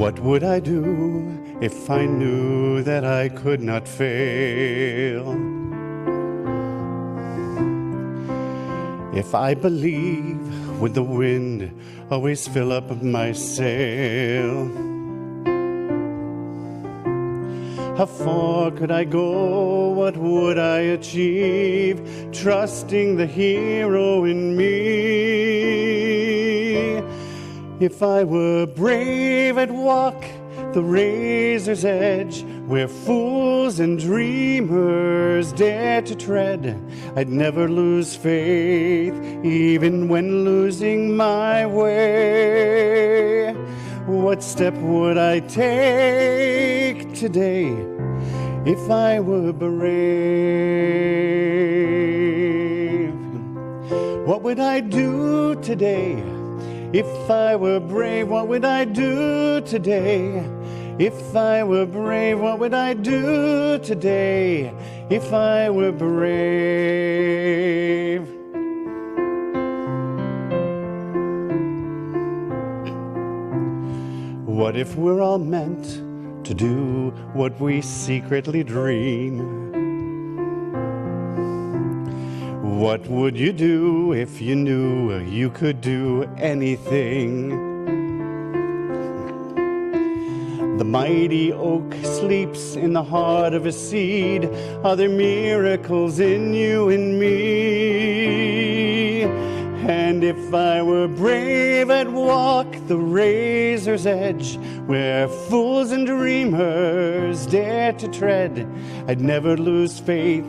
What would I do if I knew that I could not fail? If I believe, would the wind always fill up my sail? How far could I go? What would I achieve? Trusting the hero in me. If I were brave, I'd walk the razor's edge, where fools and dreamers dare to tread. I'd never lose faith, even when losing my way. What step would I take today if I were brave? What would I do today if I were brave? What would I do today if I were brave? What would I do today if I were brave? What if we're all meant to do what we secretly dream? What would you do if you knew you could do anything? The mighty oak sleeps in the heart of a seed. Are there miracles in you and me? And if I were brave, I'd walk the razor's edge, where fools and dreamers dare to tread. I'd never lose faith,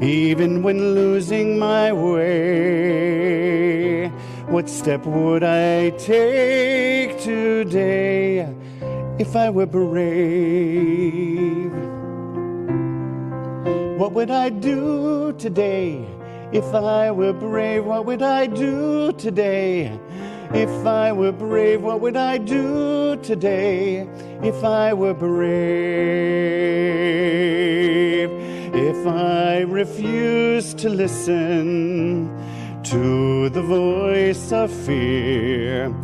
even when losing my way. What step would I take today if I were brave? What would I do today if I were brave? What would I do today if I were brave? What would I do today if I were brave? If I refused to listen to the voice of fear,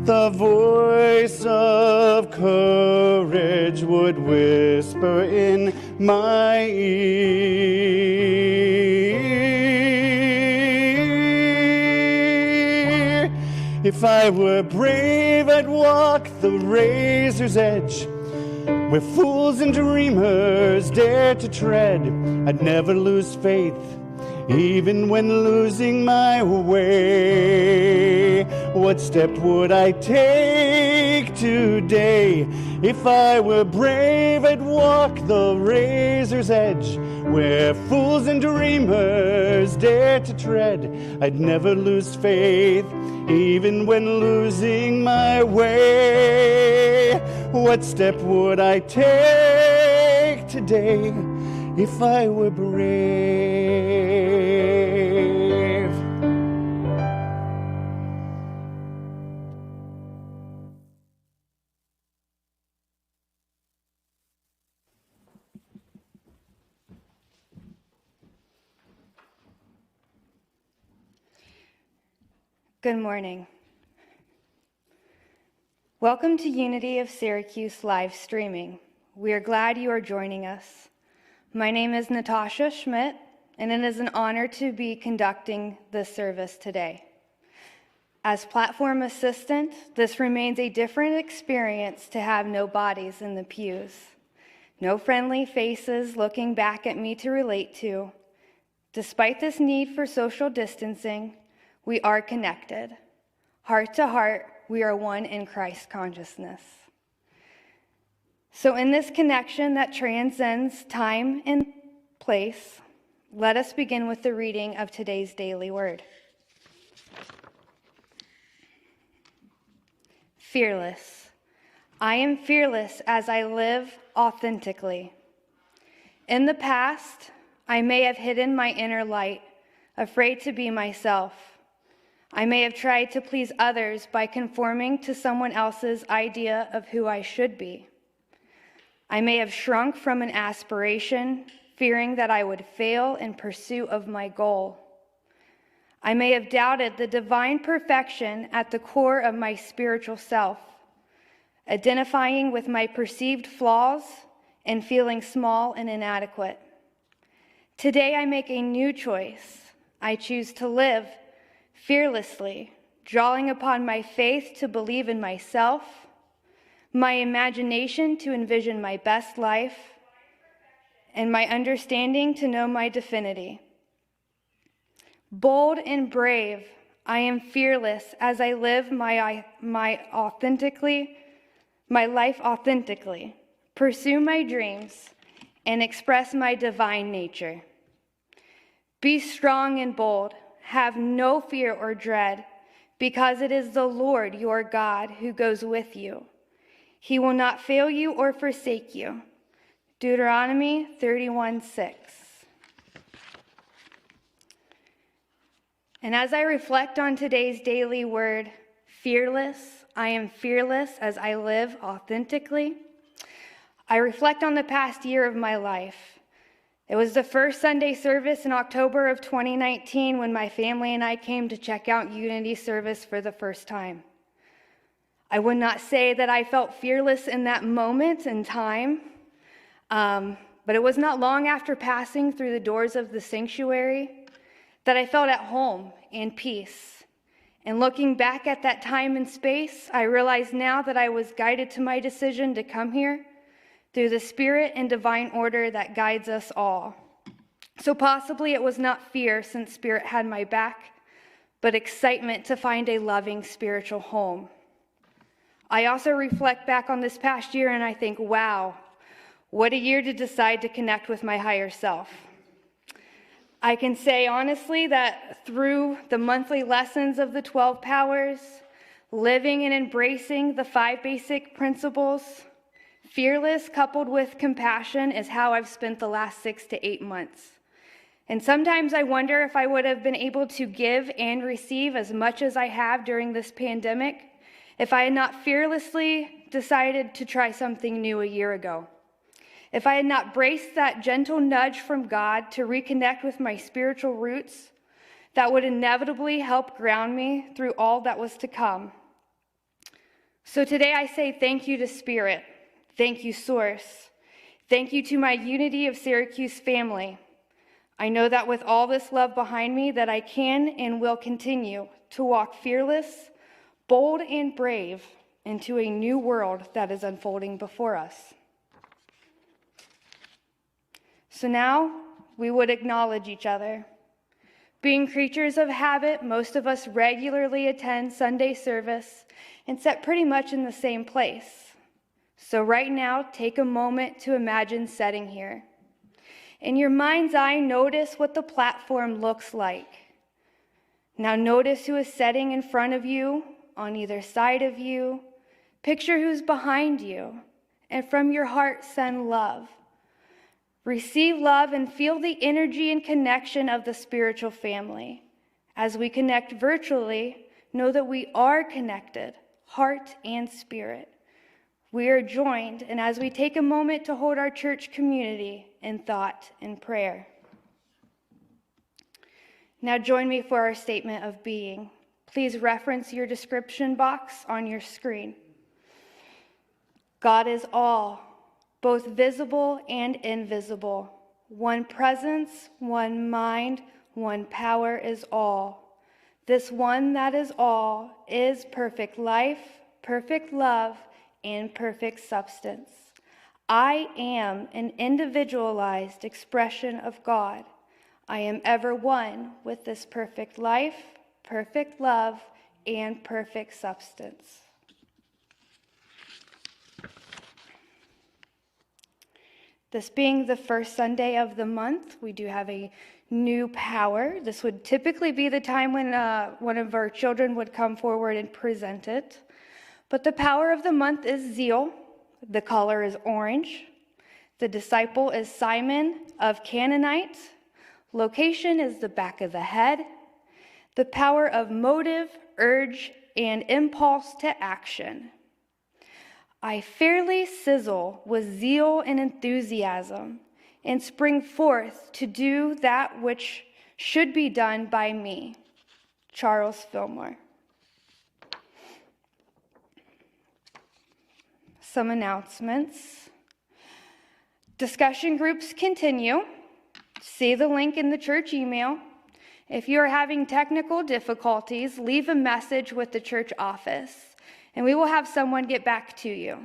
the voice of courage would whisper in my ear. If I were brave, I'd walk the razor's edge, where fools and dreamers dare to tread. I'd never lose faith, even when losing my way. What step would I take today if I were brave? I'd walk the razor's edge, where fools and dreamers dare to tread. I'd never lose faith, even when losing my way. What step would I take today if I were brave? Good morning. Welcome to Unity of Syracuse live streaming. We are glad you are joining us. My name is Natasha Schmidt, and it is an honor to be conducting this service today. As platform assistant, this remains a different experience to have no bodies in the pews, no friendly faces looking back at me to relate to. Despite this need for social distancing, we are connected. Heart to heart, we are one in Christ consciousness. So in this connection that transcends time and place, let us begin with the reading of today's daily word. Fearless. I am fearless as I live authentically. In the past, I may have hidden my inner light, afraid to be myself. I may have tried to please others by conforming to someone else's idea of who I should be. I may have shrunk from an aspiration, fearing that I would fail in pursuit of my goal. I may have doubted the divine perfection at the core of my spiritual self, identifying with my perceived flaws and feeling small and inadequate. Today I make a new choice. I choose to live fearlessly, drawing upon my faith to believe in myself, my imagination to envision my best life, and my understanding to know my divinity. Bold and brave, I am fearless as I live my life authentically, pursue my dreams, and express my divine nature. Be strong and bold, have no fear or dread, because it is the Lord your God who goes with you. He will not fail you or forsake you. Deuteronomy 31:6. And as I reflect on today's daily word, fearless, I am fearless as I live authentically, I reflect on the past year of my life. It was the first Sunday service in October of 2019 when my family and I came to check out Unity service for the first time. I would not say that I felt fearless in that moment in time, but it was not long after passing through the doors of the sanctuary that I felt at home and peace. And looking back at that time and space, I realize now that I was guided to my decision to come here through the spirit and divine order that guides us all. So possibly it was not fear, since Spirit had my back, but excitement to find a loving spiritual home. I also reflect back on this past year and I think, wow, what a year to decide to connect with my higher self. I can say honestly that through the monthly lessons of the 12 powers, living and embracing the 5 basic principles, fearless coupled with compassion is how I've spent the last 6 to 8 months. And sometimes I wonder if I would have been able to give and receive as much as I have during this pandemic if I had not fearlessly decided to try something new a year ago. If I had not braced that gentle nudge from God to reconnect with my spiritual roots, that would inevitably help ground me through all that was to come. So today I say thank you to Spirit. Thank you, Source. Thank you to my Unity of Syracuse family. I know that with all this love behind me that I can and will continue to walk fearless, bold, and brave into a new world that is unfolding before us. So now we would acknowledge each other. Being creatures of habit, most of us regularly attend Sunday service and sit pretty much in the same place. So right now, take a moment to imagine sitting here. In your mind's eye, notice what the platform looks like. Now notice who is sitting in front of you, on either side of you. Picture who's behind you, and from your heart, send love. Receive love and feel the energy and connection of the spiritual family. As we connect virtually, know that we are connected, heart and spirit. We are joined, and as we take a moment to hold our church community in thought and prayer. Now join me for our statement of being. Please reference your description box on your screen. God is all, both visible and invisible. One presence, one mind, one power is all. This one that is all is perfect life, perfect love, and perfect substance. I am an individualized expression of God. I am ever one with this perfect life, perfect love, and perfect substance. This being the first Sunday of the month, we do have a new power. This would typically be the time when one of our children would come forward and present it. But the power of the month is zeal. The color is orange. The disciple is Simon of Canaanite. Location is the back of the head. The power of motive, urge, and impulse to action. I fairly sizzle with zeal and enthusiasm and spring forth to do that which should be done by me. Charles Fillmore. some announcements. Discussion groups continue. See the link in the church email. If you are having technical difficulties, leave a message with the church office, and we will have someone get back to you.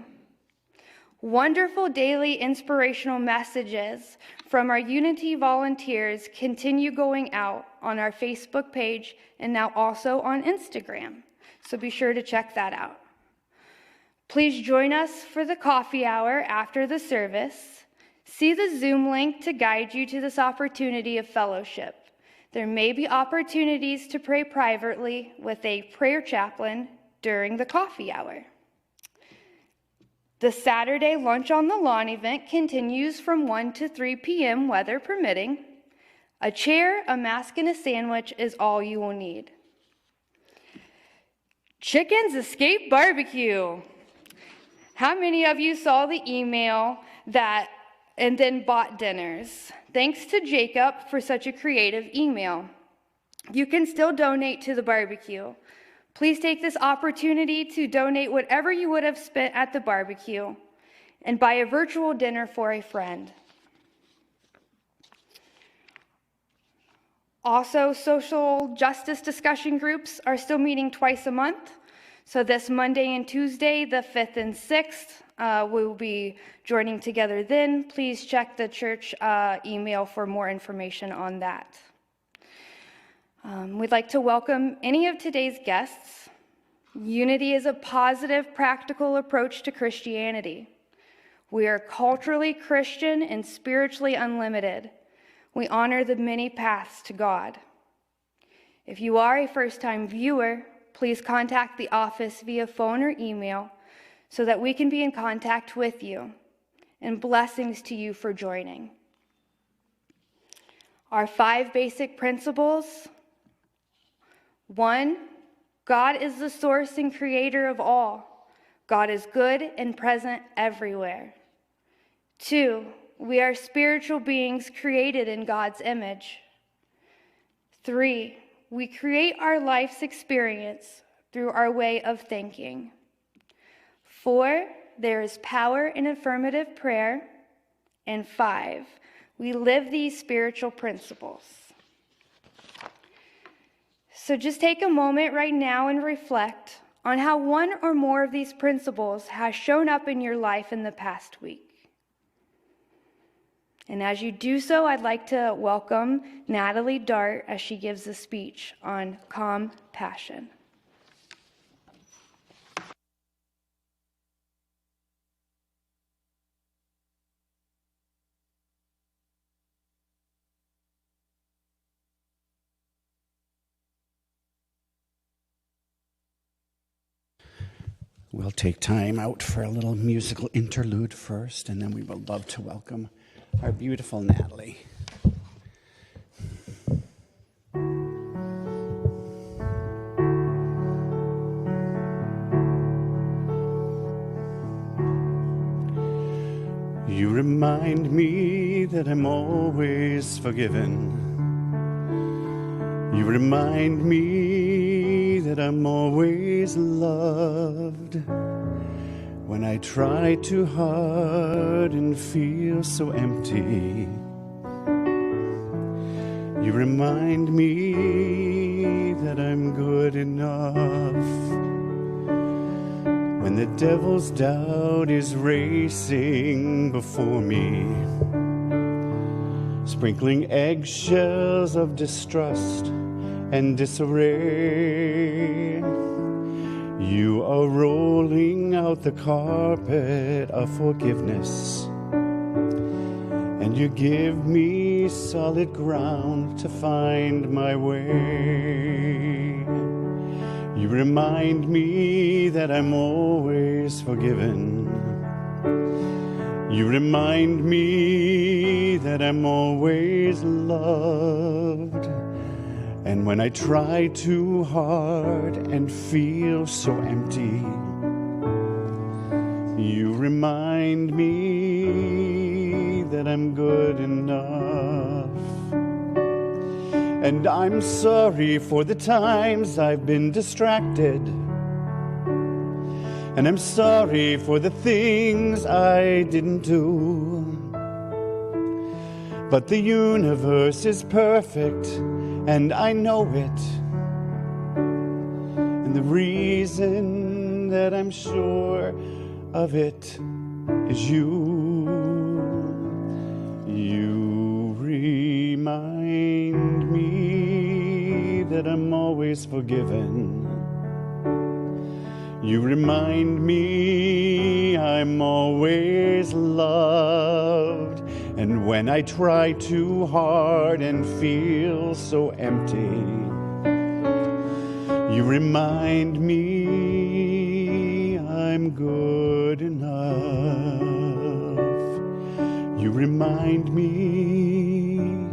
Wonderful daily inspirational messages from our Unity volunteers continue going out on our Facebook page and now also on Instagram, so be sure to check that out. Please join us for the coffee hour after the service. See the Zoom link to guide you to this opportunity of fellowship. There may be opportunities to pray privately with a prayer chaplain during the coffee hour. The Saturday Lunch on the Lawn event continues from 1 to 3 p.m., weather permitting. A chair, a mask, and a sandwich is all you will need. Chickens Escape Barbecue. How many of you saw the email and then bought dinners? Thanks to Jacob for such a creative email. You can still donate to the barbecue. Please take this opportunity to donate whatever you would have spent at the barbecue and buy a virtual dinner for a friend. Also, social justice discussion groups are still meeting twice a month. So this Monday and Tuesday, the 5th and 6th, we will be joining together then. Please check the church email for more information on that. We'd like to welcome any of today's guests. Unity is a positive, practical approach to Christianity. We are culturally Christian and spiritually unlimited. We honor the many paths to God. If you are a first-time viewer, please contact the office via phone or email so that we can be in contact with you. And blessings to you for joining. Our 5 basic principles. 1, God is the source and creator of all. God is good and present everywhere. 2, we are spiritual beings created in God's image. 3, we create our life's experience through our way of thinking. 4, there is power in affirmative prayer. And 5, we live these spiritual principles. So just take a moment right now and reflect on how one or more of these principles has shown up in your life in the past week. And as you do so, I'd like to welcome Natalie Dart as she gives a speech on calm passion. We'll take time out for a little musical interlude first, and then we would love to welcome our beautiful Natalie. You remind me that I'm always forgiven. You remind me that I'm always loved. When I try too hard and feel so empty, you remind me that I'm good enough. When the devil's doubt is racing before me, sprinkling eggshells of distrust and disarray, you are rolling out the carpet of forgiveness, and you give me solid ground to find my way. You remind me that I'm always forgiven. You remind me that I'm always loved. And when I try too hard and feel so empty, you remind me that I'm good enough. And I'm sorry for the times I've been distracted And I'm sorry for the things I didn't do. But the universe is perfect, and I know it. And the reason that I'm sure of it is you. You remind me that I'm always forgiven. You remind me I'm always loved. And when I try too hard and feel so empty, you remind me I'm good enough. You remind me,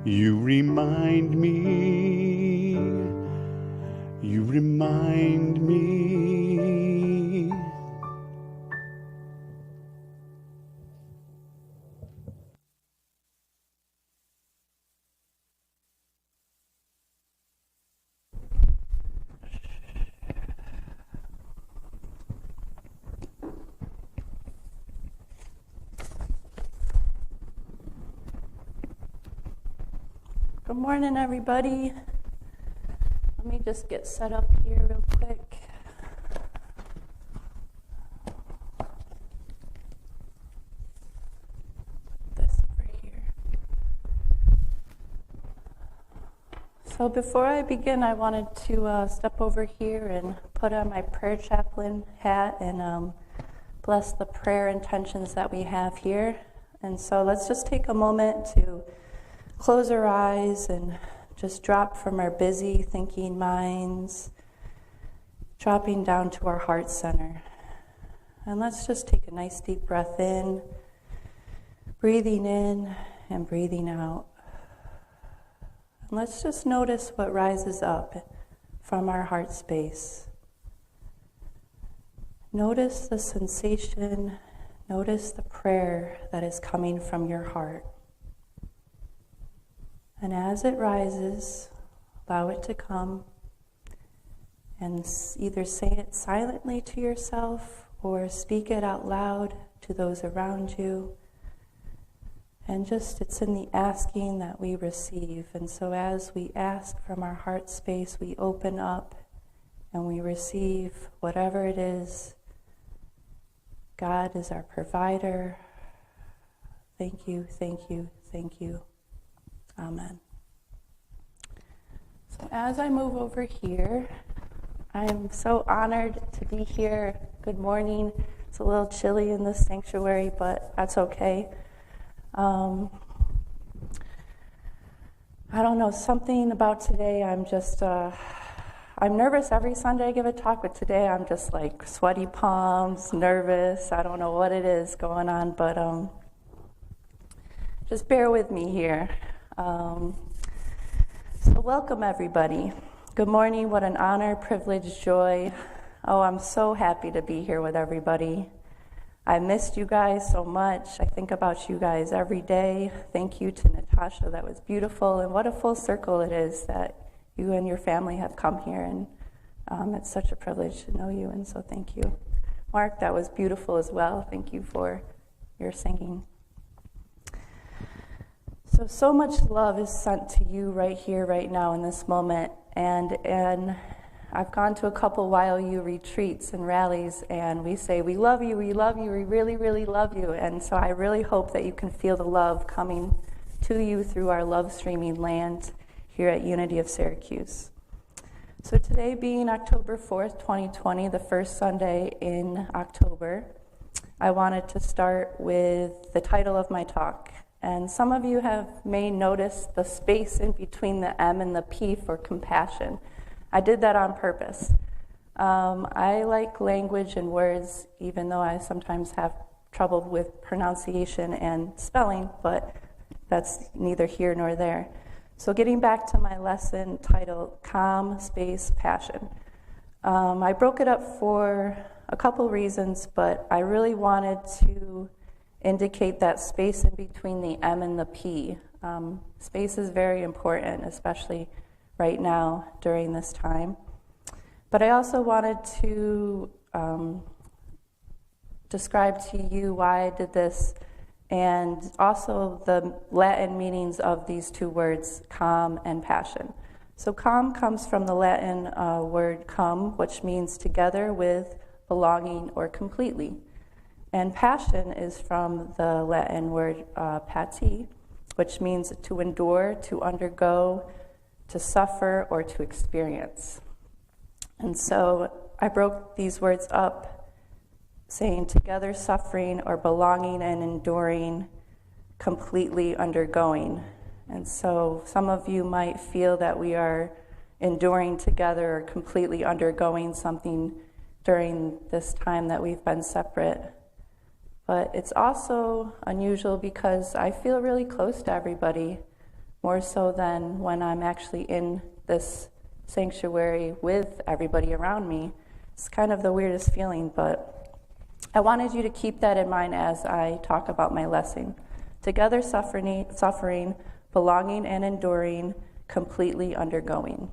you remind me, you remind me. Good morning, everybody. Let me just get set up here real quick. Put this over here. So before I begin, I wanted to step over here and put on my prayer chaplain hat and bless the prayer intentions that we have here. And so let's just take a moment to close our eyes and just drop from our busy thinking minds, dropping down to our heart center. And let's just take a nice deep breath in, breathing in and breathing out. And let's just notice what rises up from our heart space. Notice the sensation, notice the prayer that is coming from your heart. And as it rises, allow it to come and either say it silently to yourself or speak it out loud to those around you. And just, it's in the asking that we receive. And so as we ask from our heart space, we open up and we receive whatever it is. God is our provider. Thank you, thank you, thank you. Amen. So as I move over here, I am so honored to be here. Good morning. It's a little chilly in this sanctuary, but that's okay. I don't know, something about today, I'm nervous every Sunday I give a talk, but today I'm just like sweaty palms, nervous. I don't know what it is going on, but just bear with me here. So welcome everybody. Good morning, what an honor, privilege, joy. Oh, I'm so happy to be here with everybody. I missed you guys so much. I think about you guys every day. Thank you to Natasha, that was beautiful. And what a full circle it is that you and your family have come here. And it's such a privilege to know you, and so thank you. Mark, that was beautiful as well. Thank you for your singing. So much love is sent to you right here, right now, in this moment. And I've gone to a couple YOU retreats and rallies, and we say, we love you, we really, really love you. And so I really hope that you can feel the love coming to you through our love streaming land here at Unity of Syracuse. So today being October 4th, 2020, the first Sunday in October, I wanted to start with the title of my talk. And some of you may notice the space in between the M and the P for compassion. I did that on purpose. I like language and words, even though I sometimes have trouble with pronunciation and spelling, but that's neither here nor there. So getting back to my lesson titled Calm, Space, Passion. I broke it up for a couple reasons, but I really wanted to indicate that space in between the M and the P. Space is very important, especially right now during this time. But I also wanted to describe to you why I did this, and also the Latin meanings of these two words, calm and passion. So calm comes from the Latin word cum, which means together with, belonging, or completely. And passion is from the Latin word pati, which means to endure, to undergo, to suffer, or to experience. And so I broke these words up, saying together suffering or belonging and enduring, completely undergoing. And so some of you might feel that we are enduring together or completely undergoing something during this time that we've been separate. But it's also unusual because I feel really close to everybody, more so than when I'm actually in this sanctuary with everybody around me. It's kind of the weirdest feeling, but I wanted you to keep that in mind as I talk about my lesson. Together suffering, belonging and enduring, completely undergoing.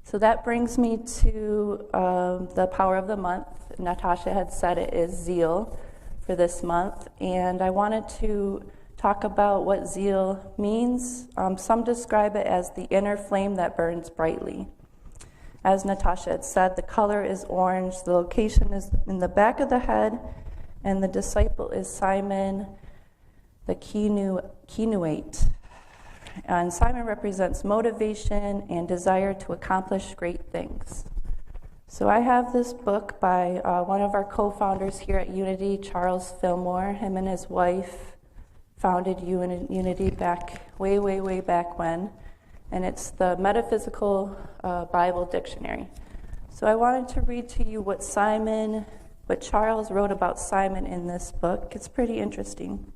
So that brings me to the power of the month. Natasha had said it is zeal for this month, and I wanted to talk about what zeal means. Some describe it as the inner flame that burns brightly. As Natasha had said, the color is orange, the location is in the back of the head, and the disciple is Simon the Kenuate. And Simon represents motivation and desire to accomplish great things. So I have this book by one of our co-founders here at Unity, Charles Fillmore. Him and his wife founded Unity back way back when. And it's the Metaphysical Bible Dictionary. So I wanted to read to you what Charles wrote about Simon in this book. It's pretty interesting.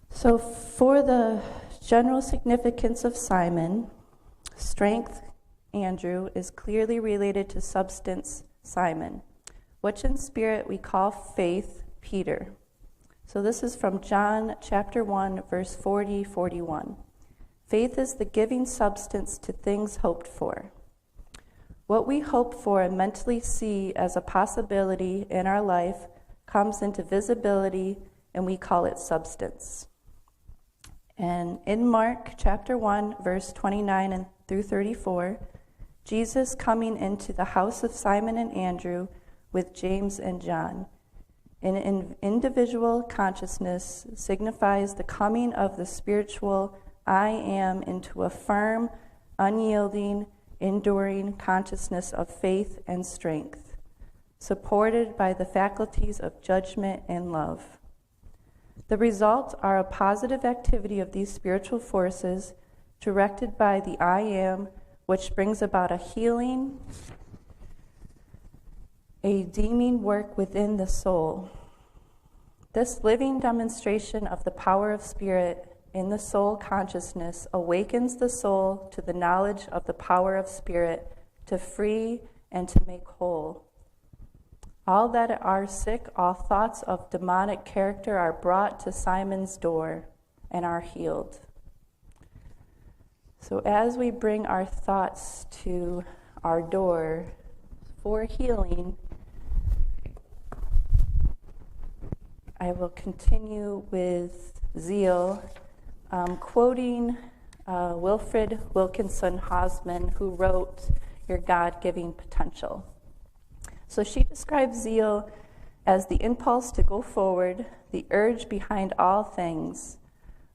So for the general significance of Simon, strength, Andrew, is clearly related to substance, Simon, which in spirit we call faith, Peter. So this is from John chapter 1, verse 40-41. Faith is the giving substance to things hoped for. What we hope for and mentally see as a possibility in our life comes into visibility, and we call it substance. And in Mark chapter 1, verse 29 through 34, Jesus coming into the house of Simon and Andrew with James and John. An individual consciousness signifies the coming of the spiritual I am into a firm, unyielding, enduring consciousness of faith and strength, supported by the faculties of judgment and love. The results are a positive activity of these spiritual forces directed by the I am, which brings about a healing, a redeeming work within the soul. This living demonstration of the power of spirit in the soul consciousness awakens the soul to the knowledge of the power of spirit to free and to make whole. All that are sick, all thoughts of demonic character are brought to Simon's door and are healed. So as we bring our thoughts to our door for healing, I will continue with zeal, quoting Wilfred Wilkinson Hosman, who wrote Your God-Giving Potential. So she describes zeal as the impulse to go forward, the urge behind all things.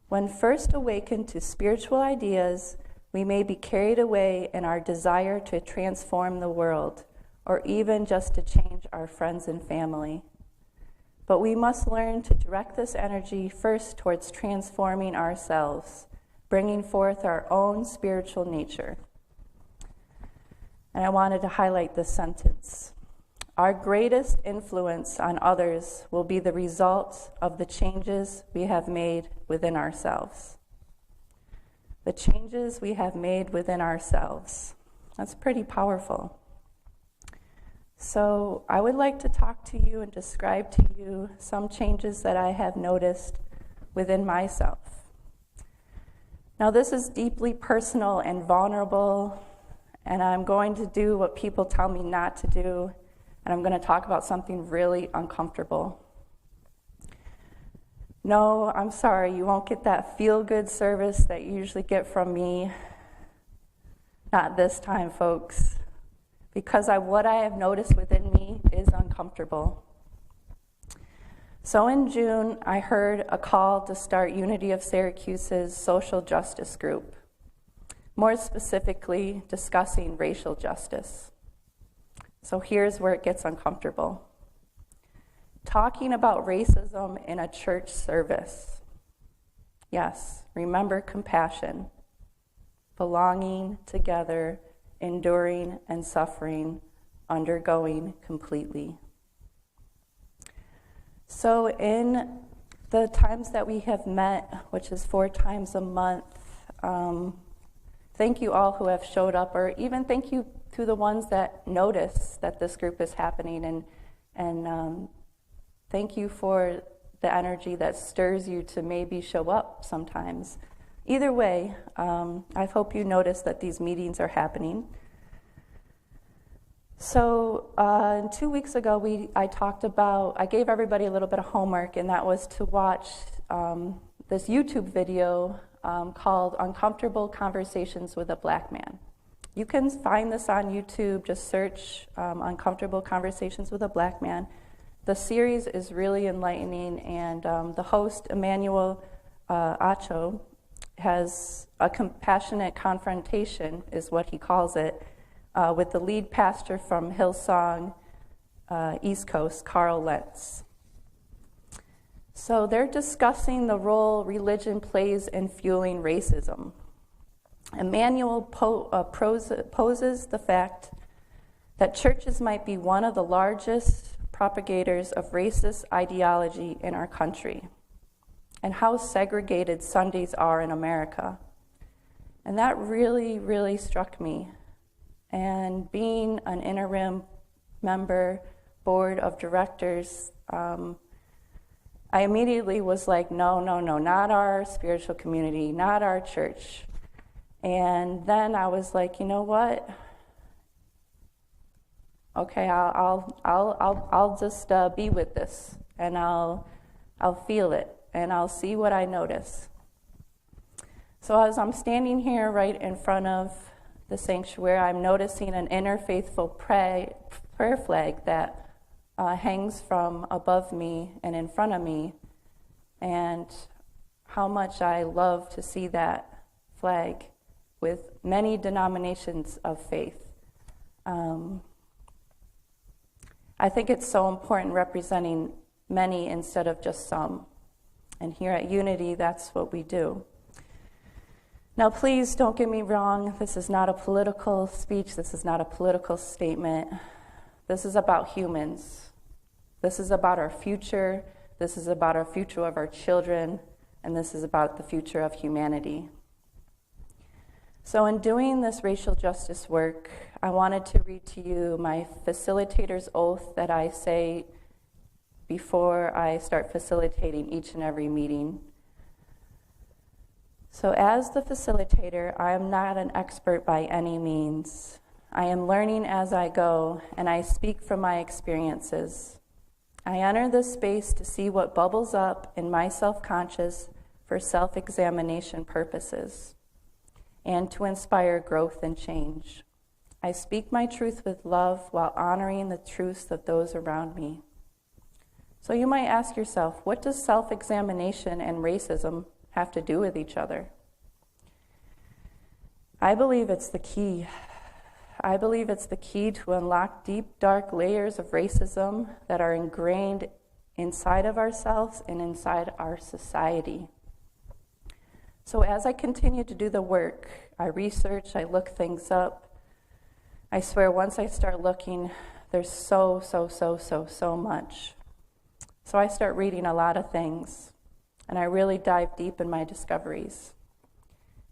When first awakened to spiritual ideas, we may be carried away in our desire to transform the world, or even just to change our friends and family. But we must learn to direct this energy first towards transforming ourselves, bringing forth our own spiritual nature. And I wanted to highlight this sentence. Our greatest influence on others will be the result of the changes we have made within ourselves. The changes we have made within ourselves. That's pretty powerful. So I would like to talk to you and describe to you some changes that I have noticed within myself. Now this is deeply personal and vulnerable, And I'm going to do what people tell me not to do, and I'm going to talk about something really uncomfortable. No, I'm sorry, you won't get that feel-good service that you usually get from me. Not this time, folks. Because what I have noticed within me is uncomfortable. So in June, I heard a call to start Unity of Syracuse's social justice group, more specifically discussing racial justice. So here's where it gets uncomfortable. Talking about racism in a church service. Yes, remember compassion, belonging together, enduring and suffering, undergoing completely. So in the times that we have met, which is 4 times a month, thank you all who have showed up, or even thank you to the ones that notice that this group is happening, and thank you for the energy that stirs you to maybe show up sometimes. Either way, I hope you notice that these meetings are happening. So 2 weeks ago, I gave everybody a little bit of homework, and that was to watch this YouTube video called Uncomfortable Conversations with a Black Man. You can find this on YouTube, just search Uncomfortable Conversations with a Black Man. The series is really enlightening, and the host, Emmanuel Acho, has a compassionate confrontation, is what he calls it, with the lead pastor from Hillsong East Coast, Carl Lentz. So they're discussing the role religion plays in fueling racism. Emmanuel poses the fact that churches might be one of the largest propagators of racist ideology in our country, and how segregated Sundays are in America. And that really, really struck me. And being an interim member, board of directors, I immediately was like, no, not our spiritual community, not our church. And then I was like, you know what? Okay, I'll just be with this, and I'll feel it, and I'll see what I notice. So as I'm standing here right in front of the sanctuary, I'm noticing an interfaithful prayer flag that hangs from above me and in front of me, and how much I love to see that flag with many denominations of faith. I think it's so important representing many instead of just some. And here at Unity, that's what we do. Now, please don't get me wrong. This is not a political speech. This is not a political statement. This is about humans. This is about our future. This is about our future of our children. And this is about the future of humanity. So in doing this racial justice work, I wanted to read to you my facilitator's oath that I say before I start facilitating each and every meeting. So as the facilitator, I am not an expert by any means. I am learning as I go, and I speak from my experiences. I enter this space to see what bubbles up in my self-conscious for self-examination purposes, and to inspire growth and change. I speak my truth with love while honoring the truths of those around me. So you might ask yourself, what does self-examination and racism have to do with each other? I believe it's the key. I believe it's the key to unlock deep, dark layers of racism that are ingrained inside of ourselves and inside our society. So as I continue to do the work, I research, I look things up. I swear once I start looking, there's so much. So I start reading a lot of things, and I really dive deep in my discoveries,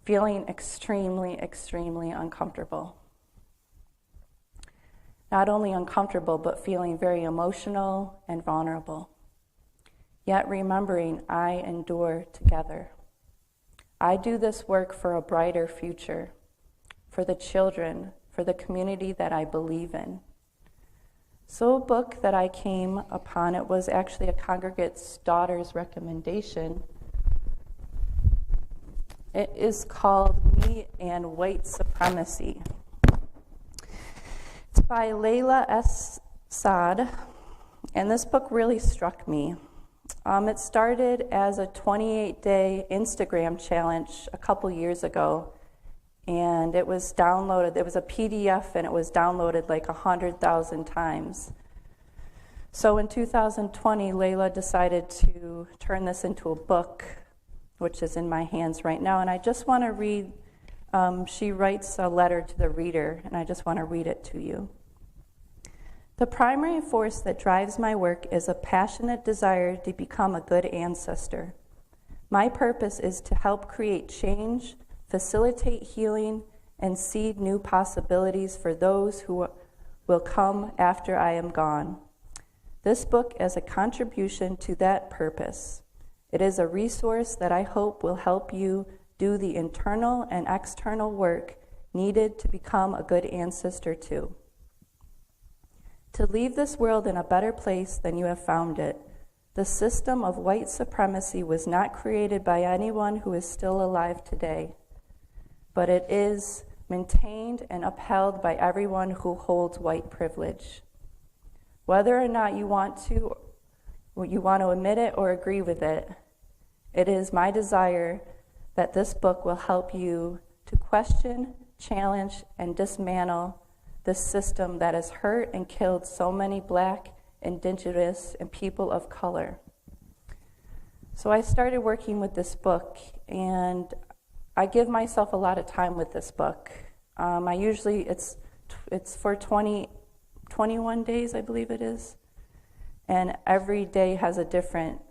feeling extremely uncomfortable. Not only uncomfortable, but feeling very emotional and vulnerable. Yet remembering I endure together. I do this work for a brighter future, for the children, for the community that I believe in. So a book that I came upon, it was actually a congregate's daughter's recommendation. It is called Me and White Supremacy. It's by Layla S. Saad, and this book really struck me. It started as a 28-day Instagram challenge a couple years ago, and it was downloaded. It was a PDF, and it was downloaded like 100,000 times. So in 2020, Layla decided to turn this into a book, which is in my hands right now, and I just want to read. She writes a letter to the reader, and I just want to read it to you. The primary force that drives my work is a passionate desire to become a good ancestor. My purpose is to help create change, facilitate healing, and seed new possibilities for those who will come after I am gone. This book is a contribution to that purpose. It is a resource that I hope will help you do the internal and external work needed to become a good ancestor too. To leave this world in a better place than you have found it, the system of white supremacy was not created by anyone who is still alive today, but it is maintained and upheld by everyone who holds white privilege. Whether or not you want to admit it or agree with it, it is my desire that this book will help you to question, challenge, and dismantle this system that has hurt and killed so many Black, Indigenous, and people of color. So I started working with this book, and I give myself a lot of time with this book. It's for 21 days, I believe it is, and every day has a different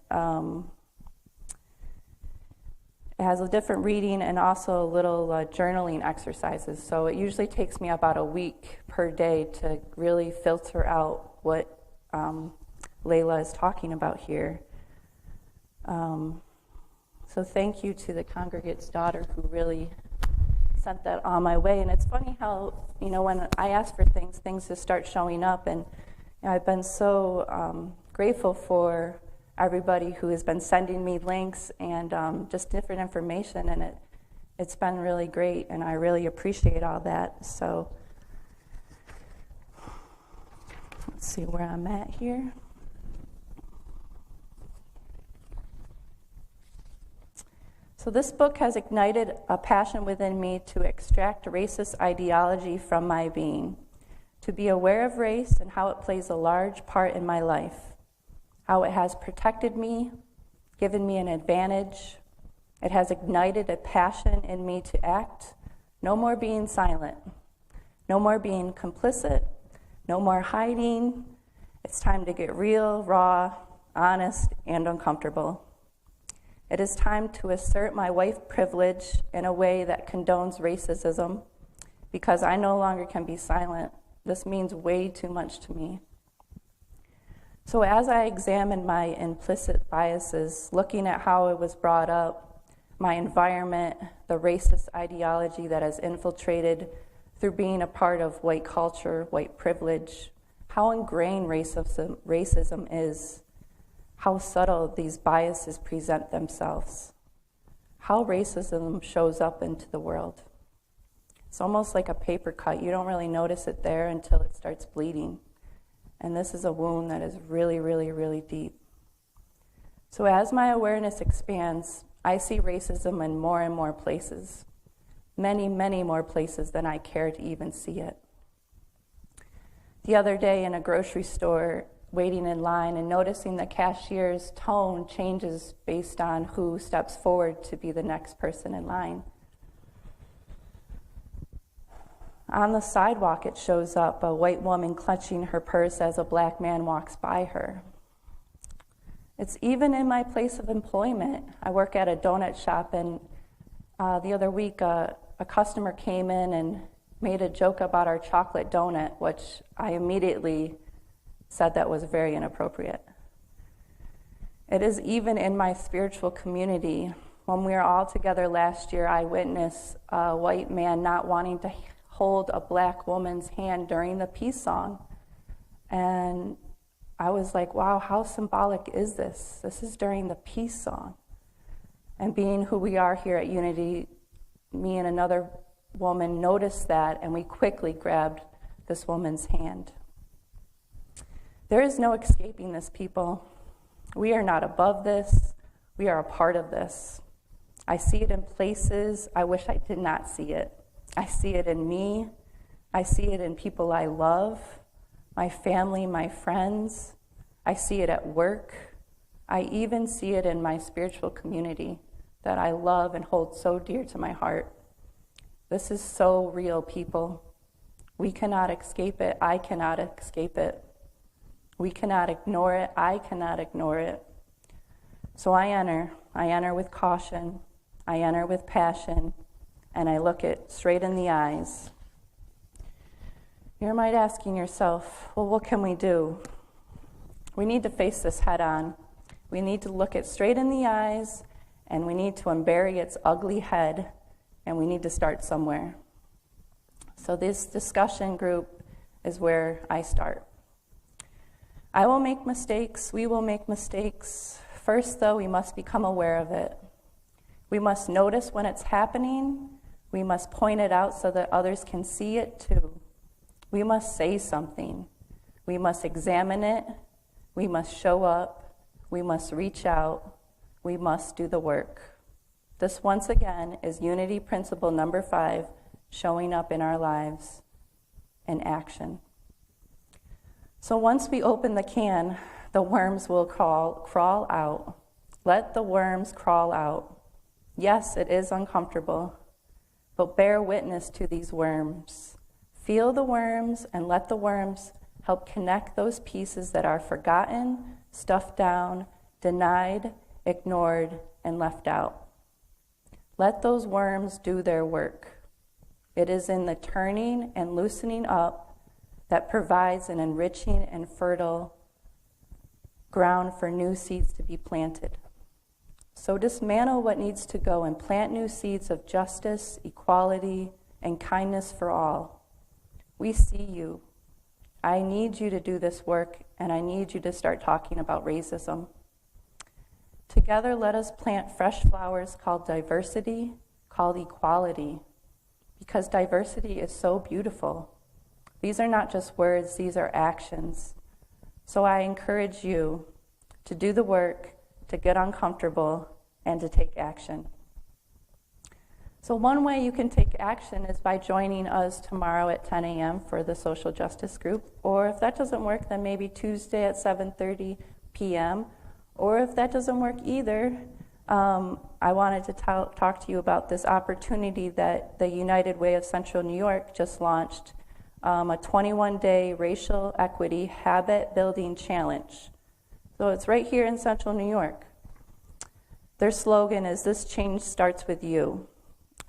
reading and also little journaling exercises. So it usually takes me about a week per day to really filter out what Layla is talking about here. So thank you to the congregate's daughter who really sent that on my way. And it's funny how, when I ask for things just start showing up. And I've been so grateful for everybody who has been sending me links and just different information, and it's been really great, and I really appreciate all that. So let's see where I'm at here. So this book has ignited a passion within me to extract racist ideology from my being, to be aware of race and how it plays a large part in my life, how it has protected me, given me an advantage. It has ignited a passion in me to act. No more being silent. No more being complicit. No more hiding. It's time to get real, raw, honest, and uncomfortable. It is time to assert my white privilege in a way that condones racism, because I no longer can be silent. This means way too much to me. So as I examine my implicit biases, looking at how it was brought up, my environment, the racist ideology that has infiltrated through being a part of white culture, white privilege, how ingrained racism is, how subtle these biases present themselves, how racism shows up into the world. It's almost like a paper cut. You don't really notice it there until it starts bleeding. And this is a wound that is really, really, really deep. So as my awareness expands, I see racism in more and more places, many, many more places than I care to even see it. The other day in a grocery store, waiting in line and noticing the cashier's tone changes based on who steps forward to be the next person in line. On the sidewalk, it shows up a white woman clutching her purse as a Black man walks by her. It's even in my place of employment. I work at a donut shop, and the other week a customer came in and made a joke about our chocolate donut, which I immediately said that was very inappropriate. It is even in my spiritual community. When we were all together last year, I witnessed a white man not wanting to hold a black woman's hand during the peace song. And I was like, wow, how symbolic is this? This is during the peace song. And being who we are here at Unity, me and another woman noticed that, and we quickly grabbed this woman's hand. There is no escaping this, people. We are not above this. We are a part of this. I see it in places I wish I did not see it. I see it in me. I see it in people I love, my family, my friends. I see it at work. I even see it in my spiritual community that I love and hold so dear to my heart. This is so real, people. We cannot escape it. I cannot escape it. We cannot ignore it. I cannot ignore it. So I enter. I enter with caution. I enter with passion. And I look it straight in the eyes. You might be asking yourself, well, what can we do? We need to face this head on. We need to look it straight in the eyes, and we need to unbury its ugly head, and we need to start somewhere. So this discussion group is where I start. I will make mistakes. We will make mistakes. First, though, we must become aware of it. We must notice when it's happening. We must point it out so that others can see it too. We must say something. We must examine it. We must show up. We must reach out. We must do the work. This, once again, is Unity Principle number 5, showing up in our lives in action. So once we open the can, the worms will crawl out. Let the worms crawl out. Yes, it is uncomfortable, but bear witness to these worms. Feel the worms and let the worms help connect those pieces that are forgotten, stuffed down, denied, ignored, and left out. Let those worms do their work. It is in the turning and loosening up that provides an enriching and fertile ground for new seeds to be planted. So dismantle what needs to go and plant new seeds of justice, equality, and kindness for all. We see you. I need you to do this work, and I need you to start talking about racism. Together, let us plant fresh flowers called diversity, called equality, because diversity is so beautiful. These are not just words, these are actions. So I encourage you to do the work, to get uncomfortable, and to take action. So one way you can take action is by joining us tomorrow at 10 a.m. for the social justice group. Or if that doesn't work, then maybe Tuesday at 7:30 p.m. Or if that doesn't work either, I wanted to talk to you about this opportunity that the United Way of Central New York just launched, a 21-day racial equity habit building challenge. So it's right here in Central New York. Their slogan is, "This change starts with you."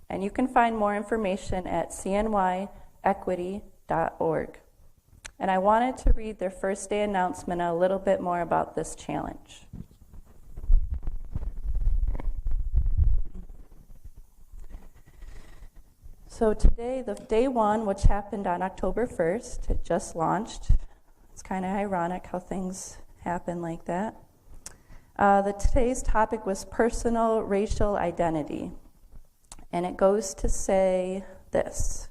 And you can find more information at cnyequity.org. And I wanted to read their first day announcement a little bit more about this challenge. So today, the day one, which happened on October 1st, it just launched. It's kind of ironic how things happen like that. Today's topic was personal racial identity. And it goes to say this: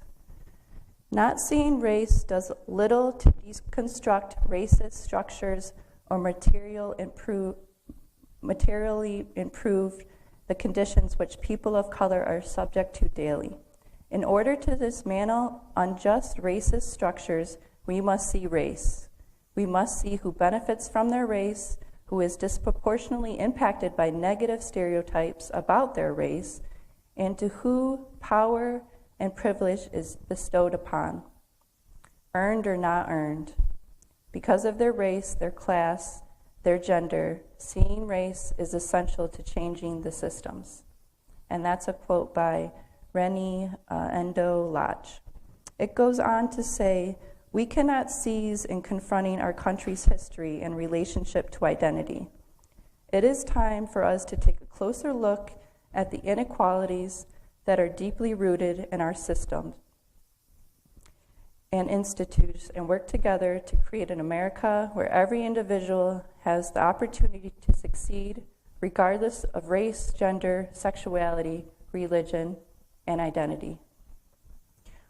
not seeing race does little to deconstruct racist structures or materially improve the conditions which people of color are subject to daily. In order to dismantle unjust racist structures, we must see race. We must see who benefits from their race, who is disproportionately impacted by negative stereotypes about their race, and to who power and privilege is bestowed upon, earned or not earned. Because of their race, their class, their gender, seeing race is essential to changing the systems. And that's a quote by Rennie Endo-Lodge. It goes on to say, we cannot cease in confronting our country's history in relationship to identity. It is time for us to take a closer look at the inequalities that are deeply rooted in our system. and institutes and work together to create an America where every individual has the opportunity to succeed regardless of race, gender, sexuality, religion, and identity.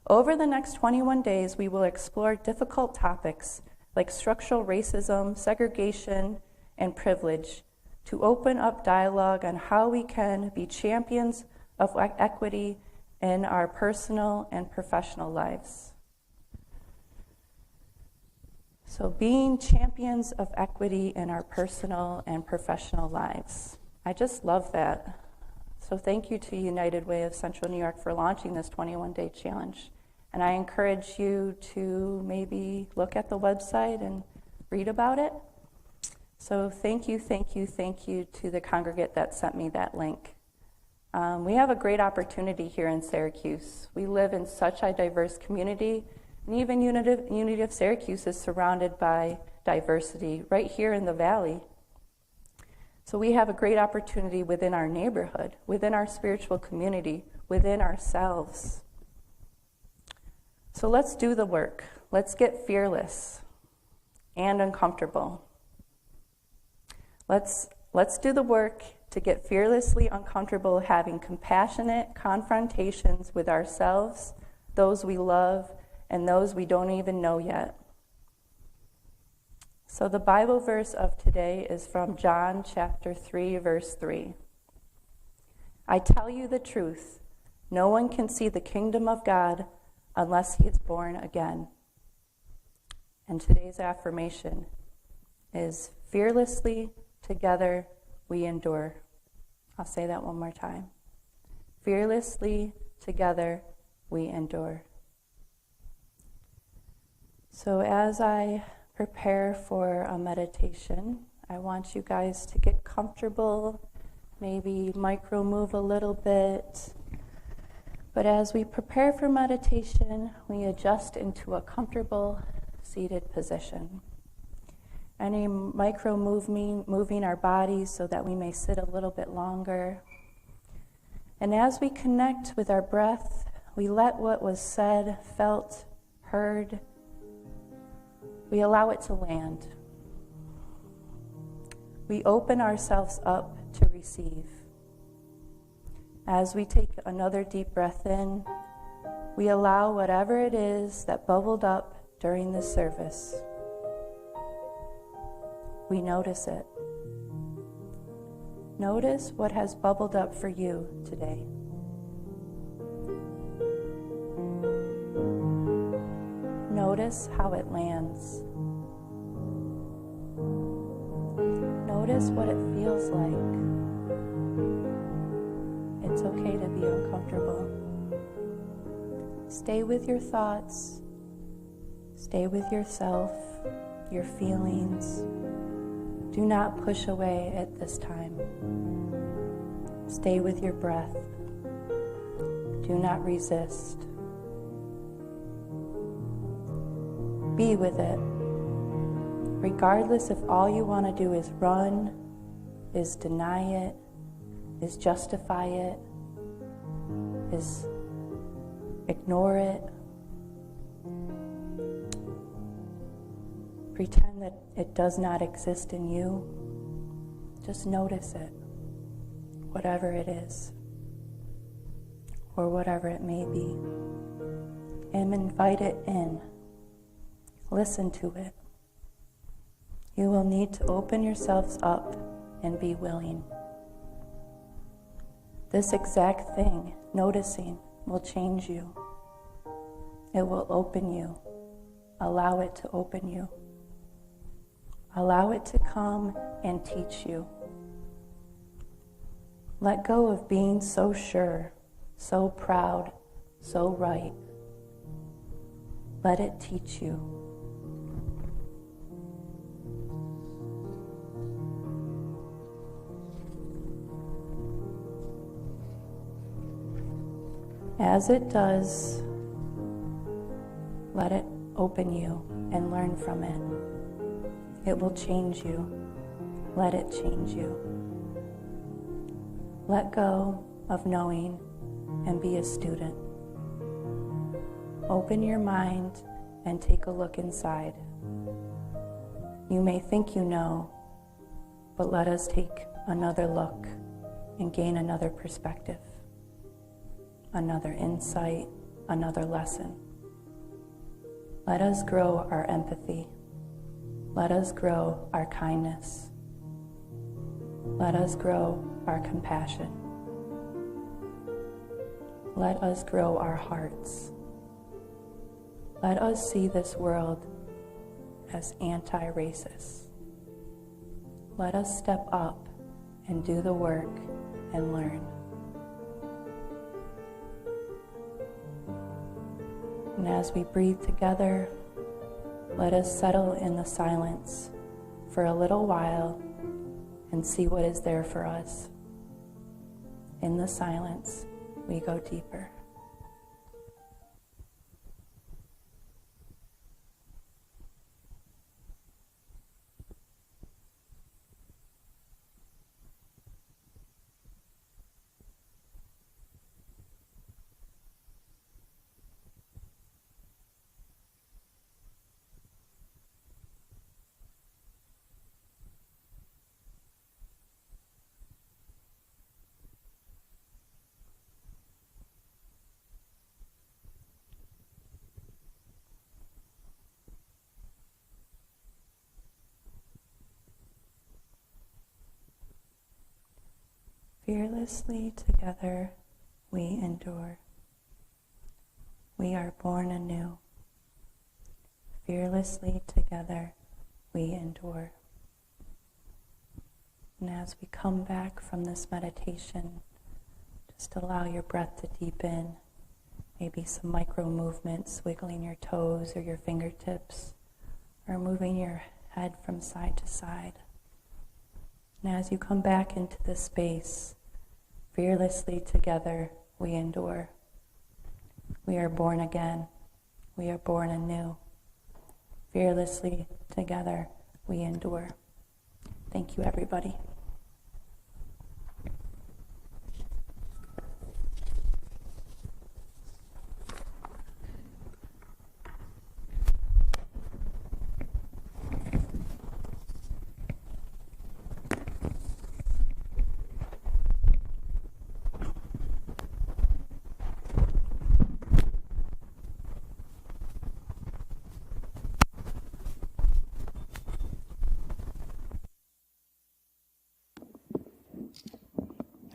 Over the next 21 days, we will explore difficult topics like structural racism, segregation, and privilege to open up dialogue on how we can be champions of equity in our personal and professional lives. So being champions of equity in our personal and professional lives. I just love that. So thank you to United Way of Central New York for launching this 21-day challenge. And I encourage you to maybe look at the website and read about it. So thank you to the congregate that sent me that link. We have a great opportunity here in Syracuse. We live in such a diverse community, and even Unity of Syracuse is surrounded by diversity right here in the Valley. So we have a great opportunity within our neighborhood, within our spiritual community, within ourselves. So let's do the work. Let's get fearless and uncomfortable. Let's do the work to get fearlessly uncomfortable having compassionate confrontations with ourselves, those we love, and those we don't even know yet. So the Bible verse of today is from John chapter 3, verse 3. I tell you the truth, no one can see the kingdom of God unless he is born again. And today's affirmation is fearlessly together we endure. I'll say that one more time. Fearlessly together we endure. So as I prepare for a meditation, I want you guys to get comfortable, maybe micro move a little bit. But as we prepare for meditation, we adjust into a comfortable seated position. Any micro moving our bodies so that we may sit a little bit longer. And as we connect with our breath, we let what was said, felt, heard, we allow it to land. We open ourselves up to receive. As we take another deep breath in, we allow whatever it is that bubbled up during this service. We notice it. Notice what has bubbled up for you today. Notice how it lands. Notice what it feels like. It's okay to be uncomfortable. Stay with your thoughts. Stay with yourself, your feelings. Do not push away at this time. Stay with your breath. Do not resist. Be with it. Regardless if all you want to do is run, is deny it, is justify it, is ignore it. Pretend that it does not exist in you. Just notice it, whatever it is, or whatever it may be, and invite it in. Listen to it. You will need to open yourselves up and be willing. This exact thing, noticing, will change you. It will open you. Allow it to open you. Allow it to come and teach you. Let go of being so sure, so proud, so right. Let it teach you. As it does, let it open you and learn from it. It will change you. Let it change you. Let go of knowing and be a student. Open your mind and take a look inside. You may think you know, but let us take another look and gain another perspective, another insight, another lesson. Let us grow our empathy. Let us grow our kindness. Let us grow our compassion. Let us grow our hearts. Let us see this world as anti-racist. Let us step up and do the work and learn. And as we breathe together, let us settle in the silence for a little while and see what is there for us. In the silence, we go deeper. Fearlessly together we endure. We are born anew. Fearlessly together we endure. And as we come back from this meditation, just allow your breath to deepen. Maybe some micro movements, wiggling your toes or your fingertips, or moving your head from side to side. And as you come back into this space, fearlessly together we endure. We are born again. We are born anew. Fearlessly together we endure. Thank you, everybody.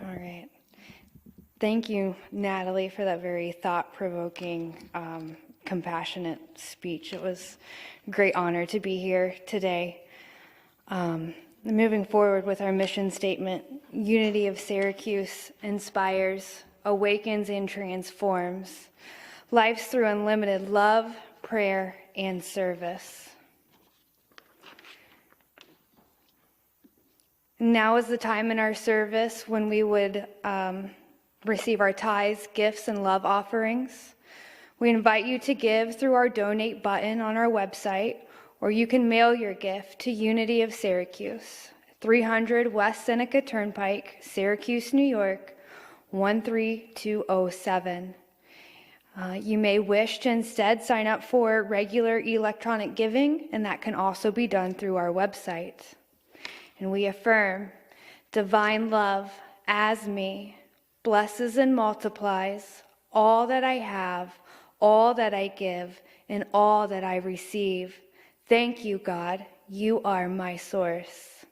All right. Thank you, Natalie, for that very thought-provoking, compassionate speech. It was a great honor to be here today. Moving forward with our mission statement, Unity of Syracuse inspires, awakens, and transforms lives through unlimited love, prayer, and service. Now is the time in our service when we would receive our tithes, gifts, and love offerings. We invite you to give through our donate button on our website, or you can mail your gift to Unity of Syracuse, 300 West Seneca Turnpike, Syracuse, New York, 13207. You may wish to instead sign up for regular electronic giving, and that can also be done through our website. And we affirm divine love as me blesses and multiplies all that I have, all that I give, and all that I receive. Thank you, God. You are my source.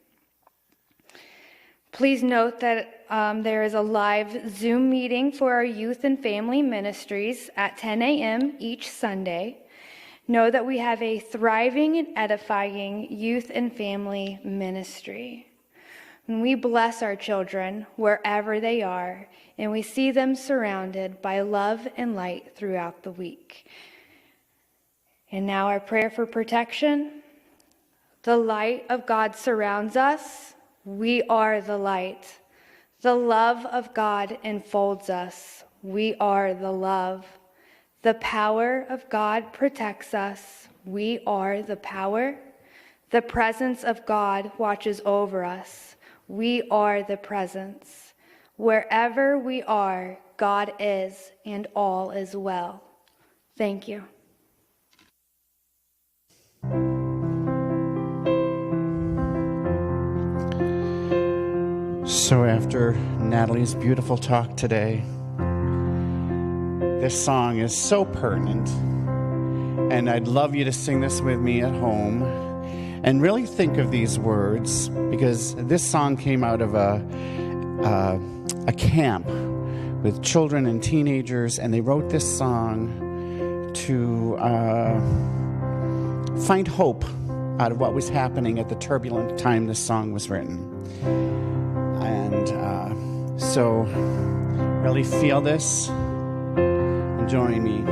Please note that there is a live Zoom meeting for our youth and family ministries at 10 a.m. each Sunday. Know that we have a thriving and edifying youth and family ministry. And we bless our children wherever they are, and we see them surrounded by love and light throughout the week. And now our prayer for protection. The light of God surrounds us. We are the light. The love of God enfolds us. We are the love. The power of God protects us. We are the power. The presence of God watches over us. We are the presence. Wherever we are, God is, and all is well. Thank you. So after Natalie's beautiful talk today, this song is so pertinent, and I'd love you to sing this with me at home and really think of these words, because this song came out of a camp with children and teenagers, and they wrote this song to find hope out of what was happening at the turbulent time this song was written. And so really feel this and join me.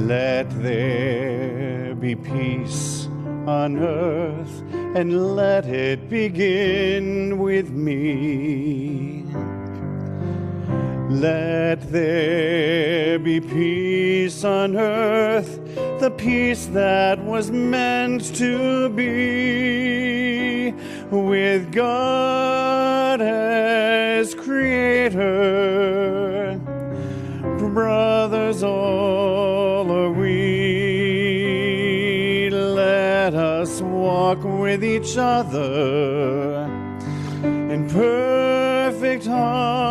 Let there be peace on earth, and let it begin with me. Let there be peace on earth, the peace that was meant to be, with God as creator. Brothers all are we, let us walk with each other in perfect harmony.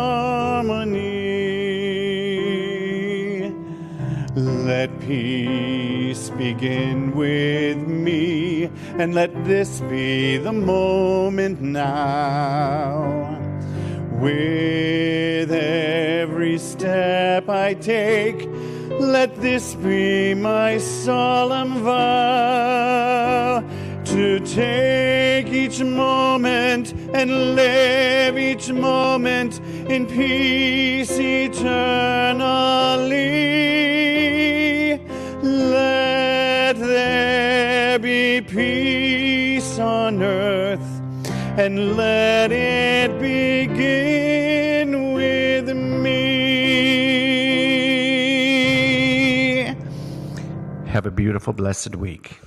Let peace begin with me, and let this be the moment now. With every step I take, let this be my solemn vow, to take each moment and live each moment in peace eternally. Let there be peace on earth, and let it begin with me. Have a beautiful, blessed week.